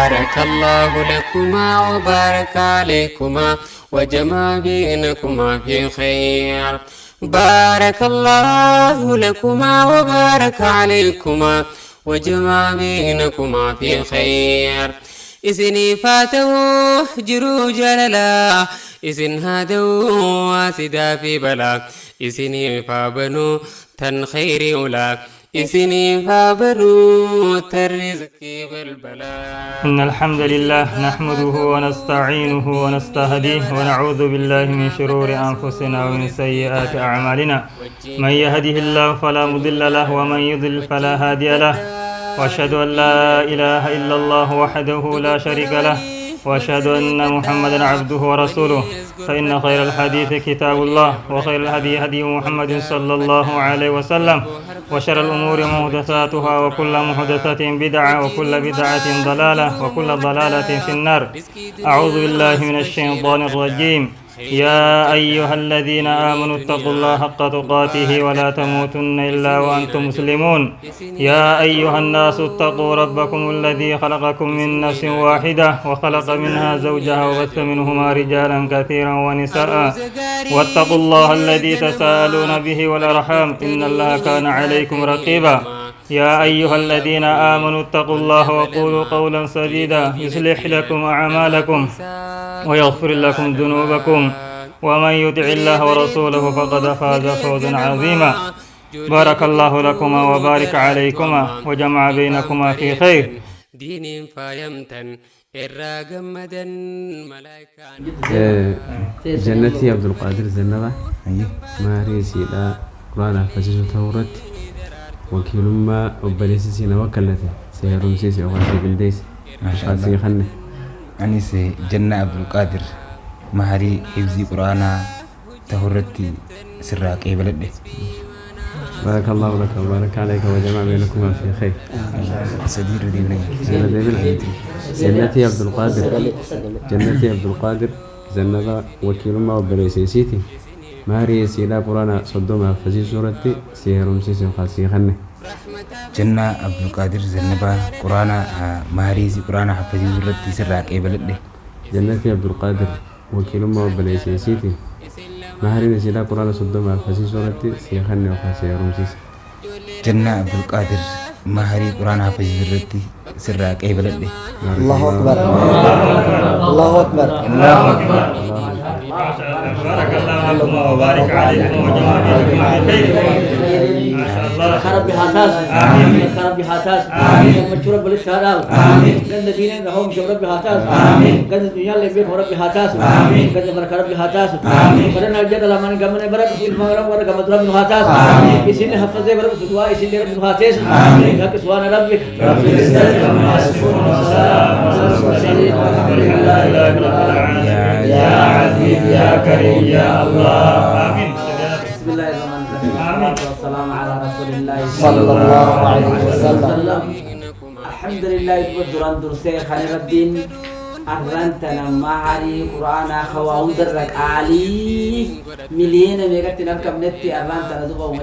بارك الله لكما وبارك عليكما وجمع بينكما في خير. بارك الله لكما وبارك عليكما وجمع بينكما في خير. إسني فاتوا جرو جللا إسن هادوا واسدا في بلا إسني فابنو تن خير أولا إسني فابنو ترزق بالبلاء. إن الحمد لله نحمده ونستعينه ونستهديه ونعوذ بالله من شرور أنفسنا ومن سيئات أعمالنا. من يهده الله فلا مضل له ومن يضلل فلا هادي له. وأشهد أن لا إله إلا الله وحده لا شريك له وأشهد أن محمدا عبده ورسوله. فإن خير الحديث كتاب الله وخير الهدي هدي محمد صلى الله عليه وسلم وشر الأمور محدثاتها وكل محدثة بدعة وكل بدعة ضلالة وكل ضلالة في النار. أعوذ بالله من الشيطان الرجيم. يا أيها الذين آمنوا اتقوا الله حق تقاته ولا تموتن إلا وأنتم مسلمون. يا أيها الناس اتقوا ربكم الذي خلقكم من نفس واحدة وخلق منها زوجها وبث منهما رجالا كثيرا ونساء واتقوا الله الذي تساءلون به والأرحام إن الله كان عليكم رقيبا. يا أيها الذين آمنوا اتقوا الله وقولوا قولا سديدا يصلح لكم أعمالكم ويغفر لكم ذنوبكم ومن يطع الله ورسوله فقد فاز فوزا عظيما. بارك الله لكما وبارك عليكما وجمع بينكما في خير. دين فايمتن الراجمدن ملائكة جنتي عبد القادر زنبة ماري سيدا قرآن فجس تورت وكيل ما وبليسينا وكلته سيرون سيسي وخاشي بالديس خاشي خنه. أني سي جنة عبد القادر مهري حفظي قرآن تهرتي سراك أي بلد. بارك الله لك وبارك عليك وجمع بينكما في خير. سدير ديبلي جنتي عبد القادر جنتي عبد القادر زنبا وكيل ما وبليسيتي مهري سيدا قرآن صدوما فزي سورتي سيرون سيسي وخاشي خنه. جنة عبد القادر زنبا قرآن مهري سي قرآن حفظي سورتي سراك أي بلد. جنتي عبد القادر وكيل ما وبليسيتي مهري سيدا قرآن صدوما فزي سورتي سيخنه وخاشي سيرون. جنة عبد القادر مهري قرآن حفظي سورتي سراك أي بلد. الله أكبر الله أكبر الله أكبر. بارك الله لكم وبارك عليكم وجمع بينكما في خير. ما شاء الله. خرب بهاتاس آمين. خرب بهاتاس آمين. مشورة بالتهراب آمين. قد ديننا رهم شورة بهاتاس آمين. قد الدنيا اللي بيه خرب بهاتاس آمين. قد مرة خرب بهاتاس آمين. بدنا نجد لما نجمع برا في المغرب ورا كم ترى بهاتاس إسني حفظه برا سدوا إسني رب بهاتاس لك سبحان ربك رب العزة عما يصفون وسلام على المرسلين والحمد لله رب العالمين. يا عزيز يا كريم يا الله. آمين. بسم الله الرحمن الرحيم والسلام على رسول الله صلى الله عليه وسلم. الحمد لله بدران درسي خالد الدين أرنتنا معري قرآن خواهم درك علي مليون ميغتنا كمنتي أرنتنا دبوا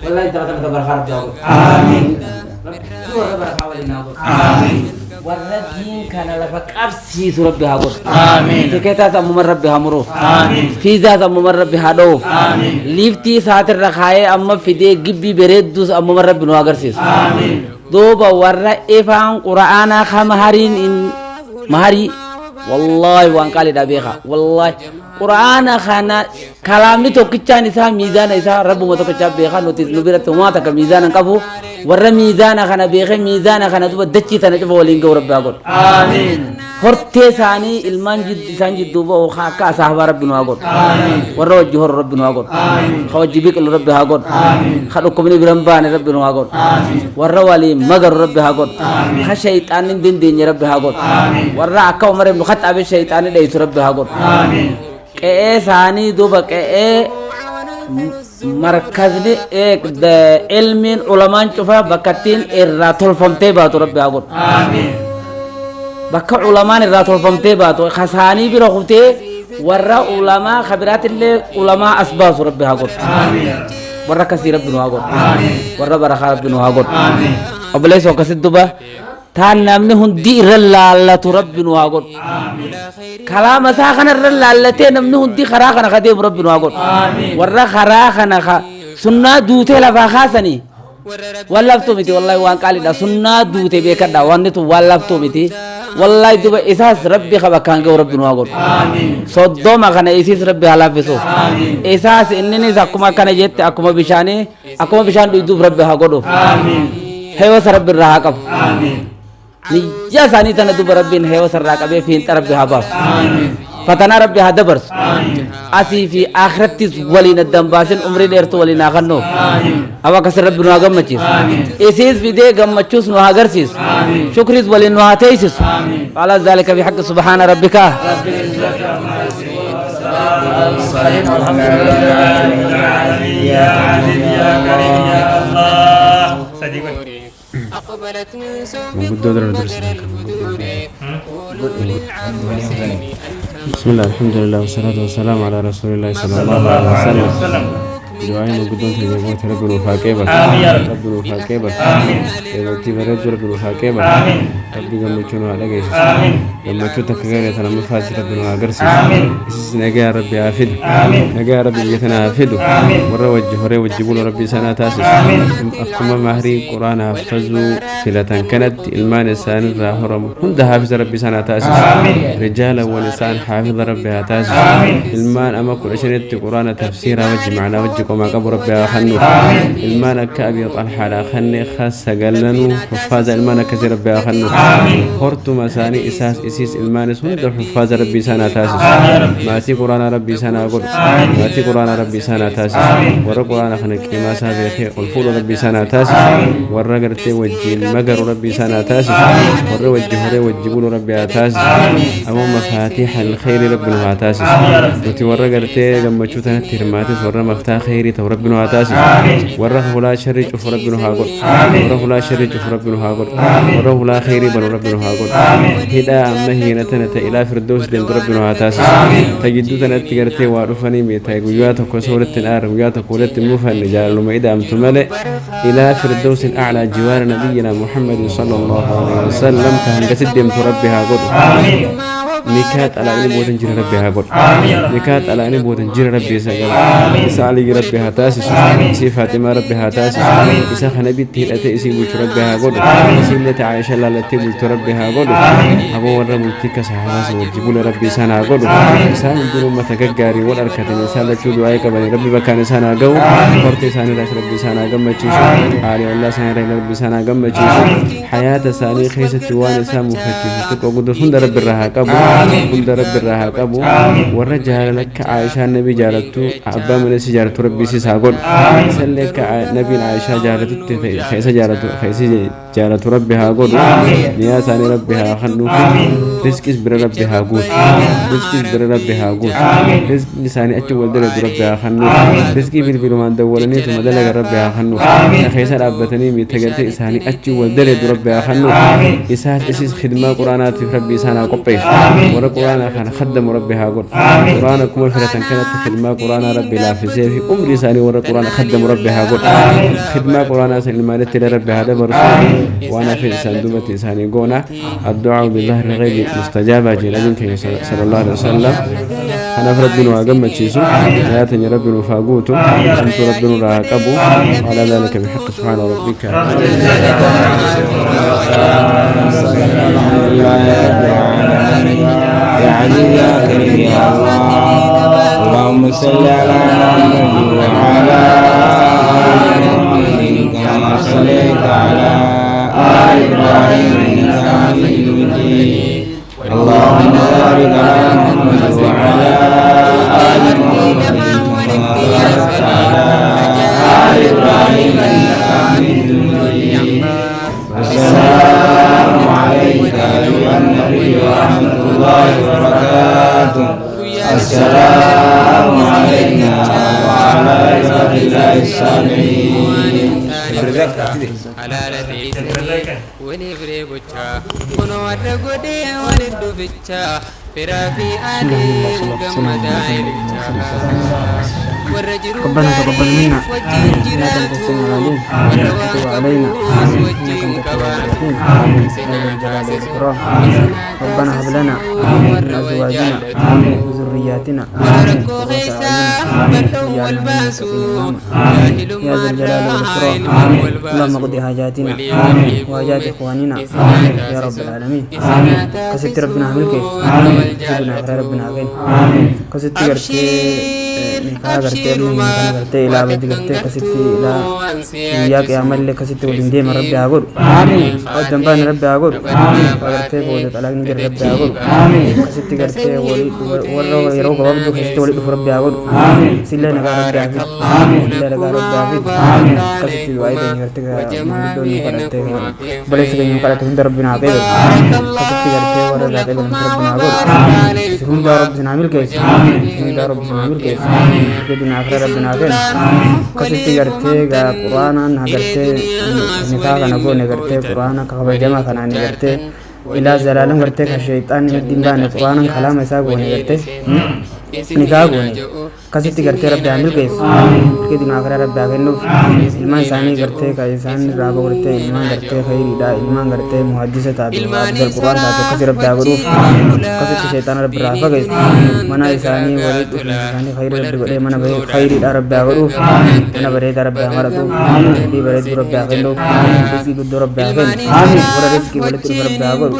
والله ترى تبارك الله. آمين. رب حوالينا. آمين. والدين كان لفك أفسي ربي هقول. آمين. تكيتا ممر ربي همروف. آمين. في ذات ممر ربي هدوف. آمين. ليفتي ساعة الرخاية أما في دي جبي بريدوس أما ممر ربي نواقرسيس. آمين. دوبا ورا إفان قرآن خمهارين إن مهاري والله وان قال دابيخا والله قرآن خانا كلامي توكيتشان إسا ميزان إسا رب ما توكيتشان بيخا نوتيس نبيرة توماتا كميزان كفو ورا ميزان خانا بيخا ميزان خانا دوبا دچي تنجفو ولينك ورب أقول. آمين. هرتي ثاني المان جد إسان جد دوبا وخاكا صاحب ربنا أقول. آمين. ورا وجهه ربنا أقول. آمين. خوجبك رب أقول. آمين. خلوكمني برمبان ربنا أقول. آمين. ورا ولي مغر رب أقول. آمين. خشيطان دين رب أقول. آمين. ورا عكا عمر بن خطاب الشيطان ليس رب أقول. آمين. كأي ثاني دوبا كأي مركزني إك ده علم علماء شوفا بكتين الراتول فمتي باتو رب أقول. آمين. بك علماء الراتول فمتي باتو خساني بروختي ورا علماء خبرات اللي علماء أسباب رب أقول. آمين. ورا كثير رب أقول. آمين. ورا بركة رب أقول. آمين. أبليس وكسد دوبا تان نمني هندي رلالة رب واقول كلام ساخنا رلالتين نمني هندي خراخنا خديم رب واقول ورا خراخنا سنة دوتي لفاخاسني wallaftu miti wallahi waan qaalidha sunnaa duute beekadha wanni tu wallaftu miti wallahi duba isaas rabbi qaba kan gaw rabbi nu godhu soddoma kana isis rabbi halafisu isaas inninis akkuma kana jette akkuma bishaan dhuyduf rabbi ha godhu heewasa rabbi irraa haa qabu niyya isaanii tana duba rabbiin heewasa irraa qabee fiinxa rabbi haa baasu فتنا ربي هذا برس أسي في آخرت ولينا الدنباسين عمري ديرت ولينا خنو أبا كسر ربي نواجم مچيس إسيس في ده جم مچوس نواجرسيس شكريس ولين نواتيسيس على ذلك بحق سبحان ربك أقبلت من بسم الله الحمد لله والصلاة والسلام على رسول الله صلى الله عليه وسلم دعائنا وقدوم في جمعة رب الوفاقيبة رب الوفاقيبة يبتي برجو رب الوفاقيبة ربي قمتشون على قيس قمتشوتك غير يتنمى فاسي رب الوفاقرسي إسس نجا ربي عافد نجا ربي جتنا عافد ورى وجهوا ربي سنة تاسس أكما مهري قرآن حفظوا سلة كانت المان السان الراهرم هند حافظ ربي سنة تاسس رجالا ونساء حافظ ربي تاسس المان أما كل شيء قرآن تفسيرا وجمعنا وجه وما قبل ربي خنو المانا كأبي طلحة على خني خاص قلنو حفاظ المانا كثير ربي خنو خرط مساني إسيس المانس هند حفاظ ربي سنة تاسس ما تي قرآن ربي سنة أقول ما تي قرآن ربي سنة تاسس ورا قرآن خنك ما سابي خير والفول ربي سنة تاسس ورا قرتي وجه المجر ربي سنة تاسس ورا وجه ربي تاسس أمام مفاتيح الخير ربنا تاسس وتي ورا قرتي لما تشوفنا ترماتس ورا مفتاح خيري تو ربنا تاسس ورا ولا شر شوف ربنا هاقول ورا ولا شر شوف ربنا هاقول ورا ولا خيري بل ربنا هاقول هدا أمه نتنت إلى فردوس دين ربنا تاسس تجدو تنت قرتي وعرفني ميتا وياتك وسورة الآر وياتك ولت مفهن جال لما إذا أمتملئ إلى فردوس الأعلى جوار نبينا محمد صلى الله عليه وسلم تهنجت الدم تربيها قد نكات على إني بوتن جير ربيها قد نكات على إني بوتن جير ربي سجل إسا علي ربيها تاسس إسا فاطمة ربيها تاسس إسا خنبي تهلت إسي بوش ربيها قد إسا لتي عائشة لالتي بوش ربيها قد أبو ورى ملتك سحواس وجبول ربي سانا قد إسا ندر متكجاري والأركتين إسا لتشود وعيك بني ربي بكان سانا قو فرتي ساني راس ربي سانا قم تشيسو علي الله ساني ربي سانا قم تشيسو حياة ساني خيسة وان سام مفتش تقو قدر هند رب الرهاق أبو هند رب الرهاق أبو ورجال لك عائشة النبي جارتو أبا من سجارة ربي سيساقل سلك نبي عائشة جارتو خيسة جارة ربها قل يا ساني ربها خلو رزقس بر ربها قول رزقس بر ربها قول رزق ساني أتو ولدل ربها خلو رزقي بالفيلمان دولني ثم دلق ربها خلو خيسة ربتني ميتقلتي ساني أتو ولدل ربها خلو إساس خدمة قرآنات في ربي سانا قبيس ورا قرآن خان خدم ربها قل قرآن كمل فرة كانت خدمة قرآن ربي لا في سيفي أمري ساني ورا قرآن خدم ربها قل خدمة قرآن سلمانة ربها دبر وأنا في صندوق ساني قونا الدعاء بظهر غيب مستجابة جلالك صلى الله عليه وسلم أنا فرد بن واقم تشيسو حياتني ربنا فاقوتو أنت ربنا راقبو على ذلك بحق سبحان ربك يا علي يا كريم يا الله اللهم صل على محمد وعلى آل محمد كما صليت على آل إبراهيم إنك حميد مجيد اللهم بارك على محمد وعلى آل محمد كما باركت على آل إبراهيم إنك حميد مجيد السلام عليك أيها النبي ورحمة الله وبركاته السلام علينا وعلى عباد الله الصالحين على لذيذ ونبري بچا ونور غدي ولد بچا فرافي علي كما داير ربنا تقبل منا إنك أنت السميع العليم وتب علينا إنك أنت التواب الرحيم يا ذا الجلال والإكرام ربنا هب لنا من أزواجنا وذرياتنا قرة أعين واجعلنا للمتقين إماما يا ذا الجلال والإكرام اللهم اقض حاجاتنا وحاجات إخواننا يا رب العالمين كست ربنا عمل كيف سيدنا أخرى ربنا عقين كست قرتي نكاح قرتي نكاح قرتي إلى عبد قرتي كست إلى إياك يعمل لك كست ولندي من ربي عقول ودنبان ربي عقول قرتي بودت على نجر ربي عقول كست قرتي ورّو يروق وابدو كست ولد ربي عقول سلا نكاح ربي عقول سلا نكاح ربي عقول كست دعاء قرتي مردون قرتي بلي سكين قرتي من ربنا عقول كست قرتي ورّو قرتي من ربنا عقول سكون يا رب سنعمل كيس سكون يا رب سنعمل كيس كدنا آخر ربنا عقول كست قرتي قرآن نقرتي نكاح نقول نقرتي قرآن كخبر جمع كنا نقرتي إلى زلالم قرتي كشيطان يدين بان قرآن كلام يساق ونقرتي نكاح وني كست قرتي رب عامل كيس كدنا آخر رب عقول إلمان ثاني قرتي كإنسان راب قرتي إلمان قرتي خير دا إلمان قرتي محدثة تابع محدث القرآن تابع كست رب عقول كست شيطان رب رافع كيس منا إنساني ولد إنساني خير رب قرتي منا بره خير دا رب عقول منا بره دا رب عمرتو دي بره دا رب عقول رزق بدو رب عقول ورا رزق ولد رب عقول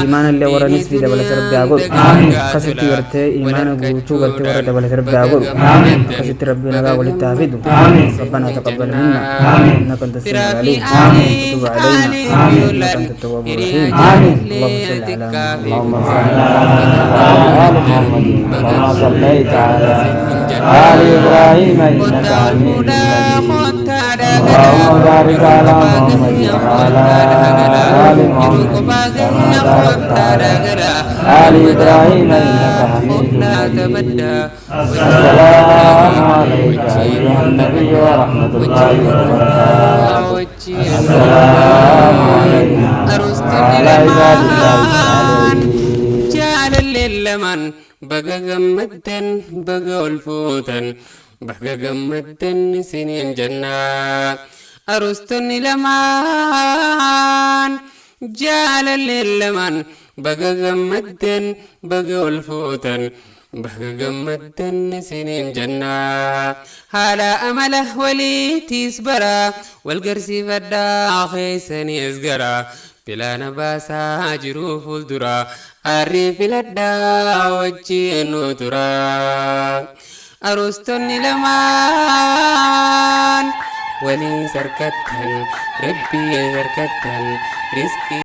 إيمان اللي ورا نسبي دا بلس رب عقول كست قرتي إيمان بوچو قرتي ورا دا بلس رب عقول كست ربنا لا ولد تعبد ربنا تقبل منا إنك أنت السميع العليم وتب علينا إنك أنت التواب الرحيم اللهم صل على محمد كما صليت على آل إبراهيم إنك حميد مجيد اللهم بارك على محمد وعلى آل محمد كما باركت على آل إبراهيم إنك حميد مجيد السلام عليك أيها النبي ورحمة الله وبركاته السلام علينا وعلى عباد الله الصالحين جعل اللمن بقى جمدن بقى الفوتن بقى جمدن سنين جنات أرستني لمان جعل اللمن بقى جمدن بقى الفوتن بقى جمدن سنين جنات هلا أمله ولي تسبرا والقرسي فدا خيسني أزقرا بلا نباسا جروف الدرا أريف لدا وجي نوترا أرستني لمان ولي سركتن ربي سركتن رزقي